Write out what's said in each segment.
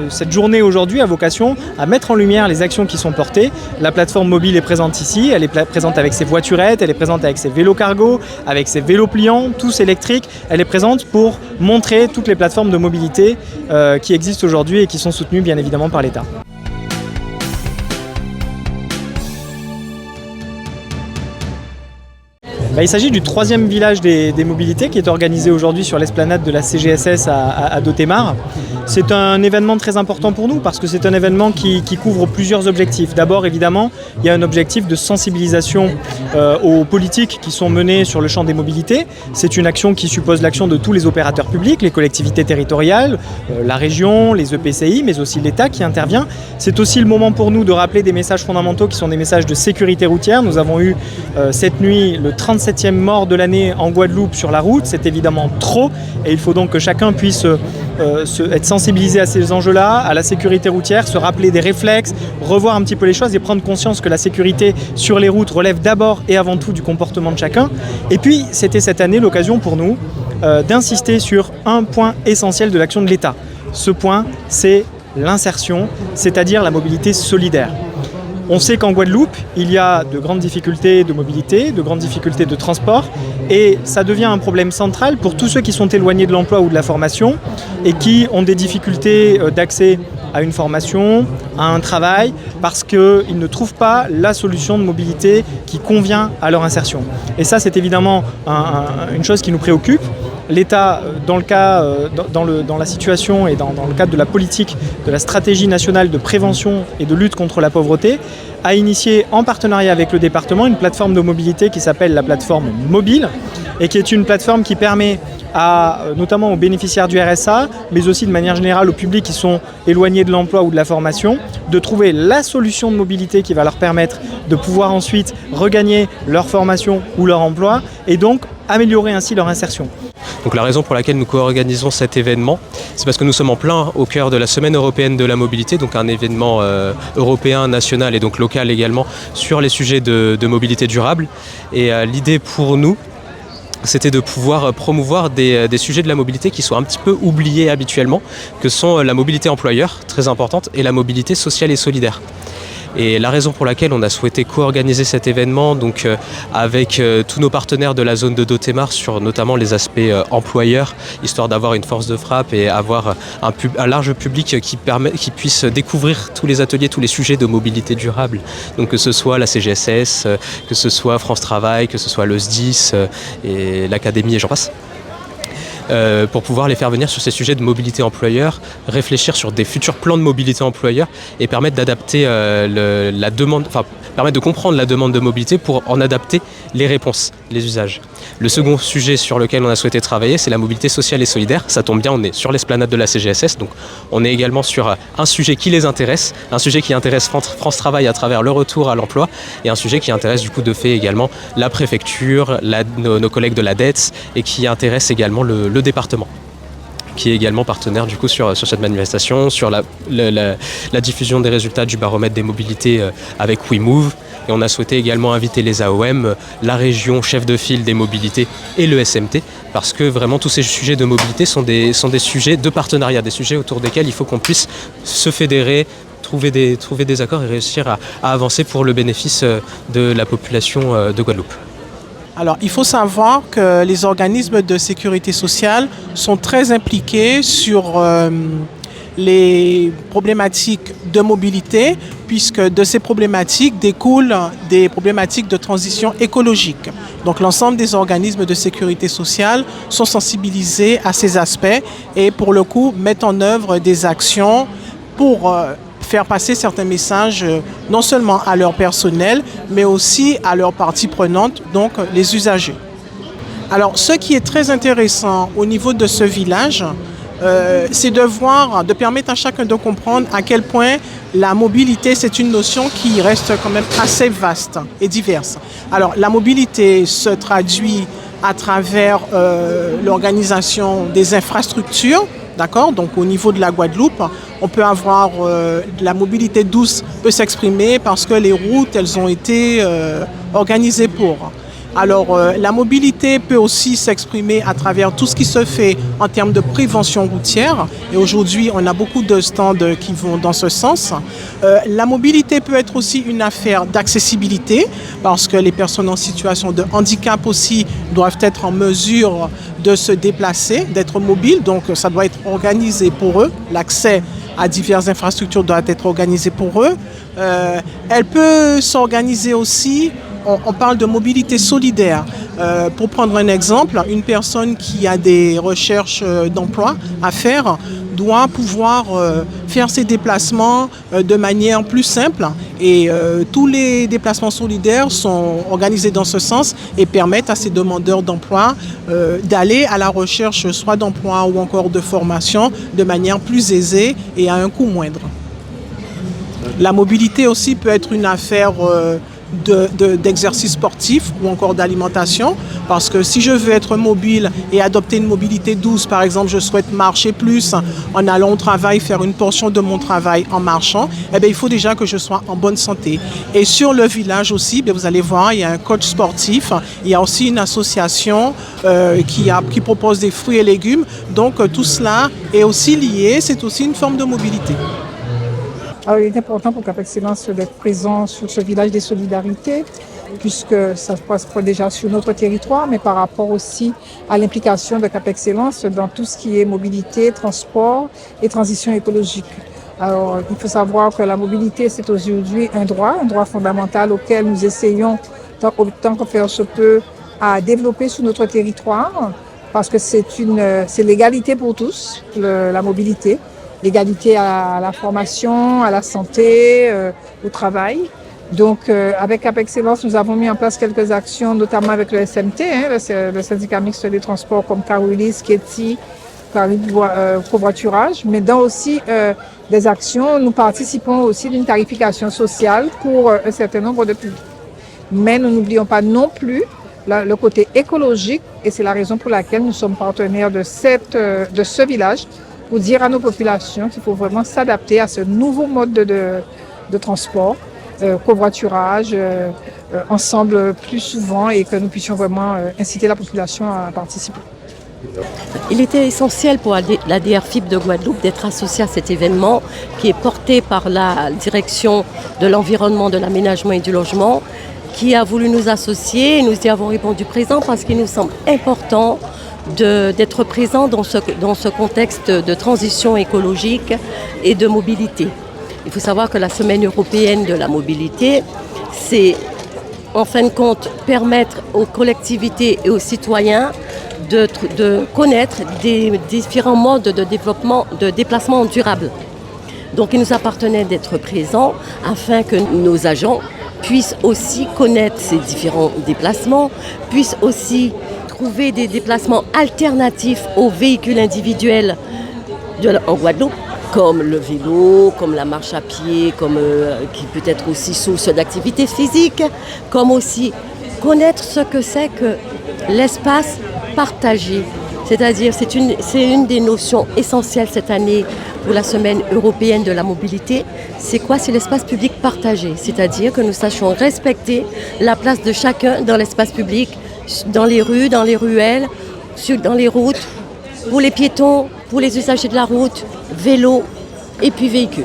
Cette journée aujourd'hui a vocation à mettre en lumière les actions qui sont portées. La plateforme mobile est présente ici, elle est présente avec ses voiturettes, elle est présente avec ses vélos cargo, avec ses vélos pliants, tous électriques. Elle est présente pour montrer toutes les plateformes de mobilité qui existent aujourd'hui et qui sont soutenues bien évidemment par l'État. Il s'agit du 3e village des mobilités qui est organisé aujourd'hui sur l'esplanade de la CGSS à Dotemar. C'est un événement très important pour nous parce que c'est un événement qui couvre plusieurs objectifs. D'abord, évidemment, il y a un objectif de sensibilisation aux politiques qui sont menées sur le champ des mobilités. C'est une action qui suppose l'action de tous les opérateurs publics, les collectivités territoriales, la région, les EPCI, mais aussi l'État qui intervient. C'est aussi le moment pour nous de rappeler des messages fondamentaux qui sont des messages de sécurité routière. Nous avons eu cette nuit le 37e mort de l'année en Guadeloupe sur la route. C'est évidemment trop et il faut donc que chacun puisse être sensibilisé à ces enjeux-là, à la sécurité routière, se rappeler des réflexes, revoir un petit peu les choses et prendre conscience que la sécurité sur les routes relève d'abord et avant tout du comportement de chacun. Et puis, c'était cette année l'occasion pour nous d'insister sur un point essentiel de l'action de l'État. Ce point, c'est l'insertion, c'est-à-dire la mobilité solidaire. On sait qu'en Guadeloupe, il y a de grandes difficultés de mobilité, de grandes difficultés de transport et ça devient un problème central pour tous ceux qui sont éloignés de l'emploi ou de la formation et qui ont des difficultés d'accès à une formation, à un travail, parce qu'ils ne trouvent pas la solution de mobilité qui convient à leur insertion. Et ça, c'est évidemment une chose qui nous préoccupe. L'État, dans la situation et dans le cadre de la politique de la stratégie nationale de prévention et de lutte contre la pauvreté, a initié en partenariat avec le département une plateforme de mobilité qui s'appelle la plateforme mobile et qui est une plateforme qui permet notamment aux bénéficiaires du RSA, mais aussi de manière générale aux publics qui sont éloignés de l'emploi ou de la formation, de trouver la solution de mobilité qui va leur permettre de pouvoir ensuite regagner leur formation ou leur emploi et donc améliorer ainsi leur insertion. Donc la raison pour laquelle nous co-organisons cet événement, c'est parce que nous sommes en plein au cœur de la Semaine européenne de la mobilité, donc un événement européen, national et donc local également sur les sujets de mobilité durable. Et l'idée pour nous, c'était de pouvoir promouvoir des sujets de la mobilité qui sont un petit peu oubliés habituellement, que sont la mobilité employeur, très importante, et la mobilité sociale et solidaire. Et la raison pour laquelle on a souhaité co-organiser cet événement donc, avec tous nos partenaires de la zone de Dotemar sur notamment les aspects employeurs, histoire d'avoir une force de frappe et avoir un large public qui puisse découvrir tous les ateliers, tous les sujets de mobilité durable. Donc que ce soit la CGSS, que ce soit France Travail, que ce soit le SDIS et l'Académie et j'en passe. Pour pouvoir les faire venir sur ces sujets de mobilité employeur, réfléchir sur des futurs plans de mobilité employeur et permettre d'adapter la demande, enfin permettre de comprendre la demande de mobilité pour en adapter les réponses, les usages. Le second sujet sur lequel on a souhaité travailler, c'est la mobilité sociale et solidaire. Ça tombe bien, on est sur l'esplanade de la CGSS, donc on est également sur un sujet qui les intéresse, un sujet qui intéresse France Travail à travers le retour à l'emploi et un sujet qui intéresse du coup de fait également la préfecture, nos collègues de la DETS et qui intéresse également le département, qui est également partenaire du coup sur cette manifestation, sur la diffusion des résultats du baromètre des mobilités avec WeMove. Et on a souhaité également inviter les AOM, la région chef de file des mobilités et le SMT, parce que vraiment tous ces sujets de mobilité sont des sujets de partenariat, des sujets autour desquels il faut qu'on puisse se fédérer, trouver des accords et réussir à avancer pour le bénéfice de la population de Guadeloupe. Alors, il faut savoir que les organismes de sécurité sociale sont très impliqués sur les problématiques de mobilité, puisque de ces problématiques découlent des problématiques de transition écologique. Donc, l'ensemble des organismes de sécurité sociale sont sensibilisés à ces aspects et, pour le coup, mettent en œuvre des actions pour faire passer certains messages non seulement à leur personnel, mais aussi à leurs parties prenantes, donc les usagers. Alors, ce qui est très intéressant au niveau de ce village, c'est de permettre à chacun de comprendre à quel point la mobilité, c'est une notion qui reste quand même assez vaste et diverse. Alors, la mobilité se traduit à travers l'organisation des infrastructures. D'accord ? Donc au niveau de la Guadeloupe, on peut avoir la mobilité douce peut s'exprimer parce que les routes, elles ont été organisées pour. Alors, la mobilité peut aussi s'exprimer à travers tout ce qui se fait en termes de prévention routière. Et aujourd'hui, on a beaucoup de stands qui vont dans ce sens. La mobilité peut être aussi une affaire d'accessibilité parce que les personnes en situation de handicap aussi doivent être en mesure de se déplacer, d'être mobiles. Donc, ça doit être organisé pour eux. L'accès à diverses infrastructures doit être organisé pour eux. Elle peut s'organiser aussi. On parle de mobilité solidaire. Pour prendre un exemple, une personne qui a des recherches d'emploi à faire doit pouvoir faire ses déplacements de manière plus simple. Et tous les déplacements solidaires sont organisés dans ce sens et permettent à ces demandeurs d'emploi d'aller à la recherche soit d'emploi ou encore de formation de manière plus aisée et à un coût moindre. La mobilité aussi peut être une affaire d'exercice sportif ou encore d'alimentation, parce que si je veux être mobile et adopter une mobilité douce, par exemple je souhaite marcher plus en allant au travail, faire une portion de mon travail en marchant, eh bien, il faut déjà que je sois en bonne santé. Et sur le village aussi, bien, vous allez voir, il y a un coach sportif, il y a aussi une association qui propose des fruits et légumes, donc tout cela est aussi lié, c'est aussi une forme de mobilité. Alors, il est important pour Cap Excellence d'être présent sur ce village des solidarités, puisque ça se passe déjà sur notre territoire, mais par rapport aussi à l'implication de Cap Excellence dans tout ce qui est mobilité, transport et transition écologique. Alors, il faut savoir que la mobilité, c'est aujourd'hui un droit fondamental auquel nous essayons, tant que faire se peut, à développer sur notre territoire, parce que c'est l'égalité pour tous, la mobilité. L'égalité à la formation, à la santé, au travail. Donc, avec Cap Excellence, nous avons mis en place quelques actions, notamment avec le SMT, le syndicat mixte des transports comme Caroulis, Sketty, covoiturage, mais dans aussi des actions, nous participons aussi d'une tarification sociale pour un certain nombre de publics. Mais nous n'oublions pas non plus le côté écologique, et c'est la raison pour laquelle nous sommes partenaires de ce village, pour dire à nos populations qu'il faut vraiment s'adapter à ce nouveau mode de transport, covoiturage, ensemble plus souvent, et que nous puissions vraiment inciter la population à participer. Il était essentiel pour la DRFIP de Guadeloupe d'être associée à cet événement qui est porté par la direction de l'environnement, de l'aménagement et du logement, qui a voulu nous associer, et nous y avons répondu présent parce qu'il nous semble important d'être présent dans ce contexte de transition écologique et de mobilité. Il faut savoir que la Semaine européenne de la mobilité, c'est en fin de compte permettre aux collectivités et aux citoyens de connaître des différents modes de développement, de déplacement durable. Donc il nous appartenait d'être présents afin que nos agents puissent aussi connaître ces différents déplacements, puissent aussi trouver des déplacements alternatifs aux véhicules individuels en Guadeloupe, comme le vélo, comme la marche à pied, qui peut être aussi source d'activité physique, comme aussi connaître ce que c'est que l'espace partagé. C'est-à-dire, c'est une des notions essentielles cette année pour la Semaine européenne de la mobilité. C'est quoi? C'est l'espace public partagé. C'est-à-dire que nous sachions respecter la place de chacun dans l'espace public, dans les rues, dans les ruelles, dans les routes, pour les piétons, pour les usagers de la route, vélos et puis véhicules.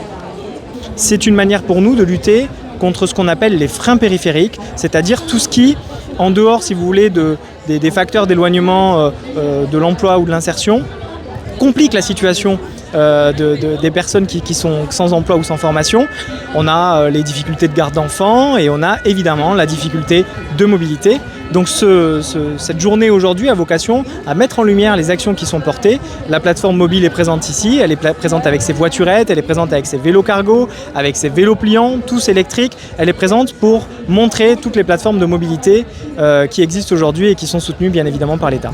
C'est une manière pour nous de lutter contre ce qu'on appelle les freins périphériques, c'est-à-dire tout ce qui, en dehors, si vous voulez, des facteurs d'éloignement de l'emploi ou de l'insertion, complique la situation des personnes qui sont sans emploi ou sans formation. On a les difficultés de garde d'enfants et on a évidemment la difficulté de mobilité. Donc cette journée aujourd'hui a vocation à mettre en lumière les actions qui sont portées. La plateforme mobile est présente ici, elle est présente avec ses voiturettes, elle est présente avec ses vélos cargo, avec ses vélos pliants, tous électriques. Elle est présente pour montrer toutes les plateformes de mobilité qui existent aujourd'hui et qui sont soutenues bien évidemment par l'État.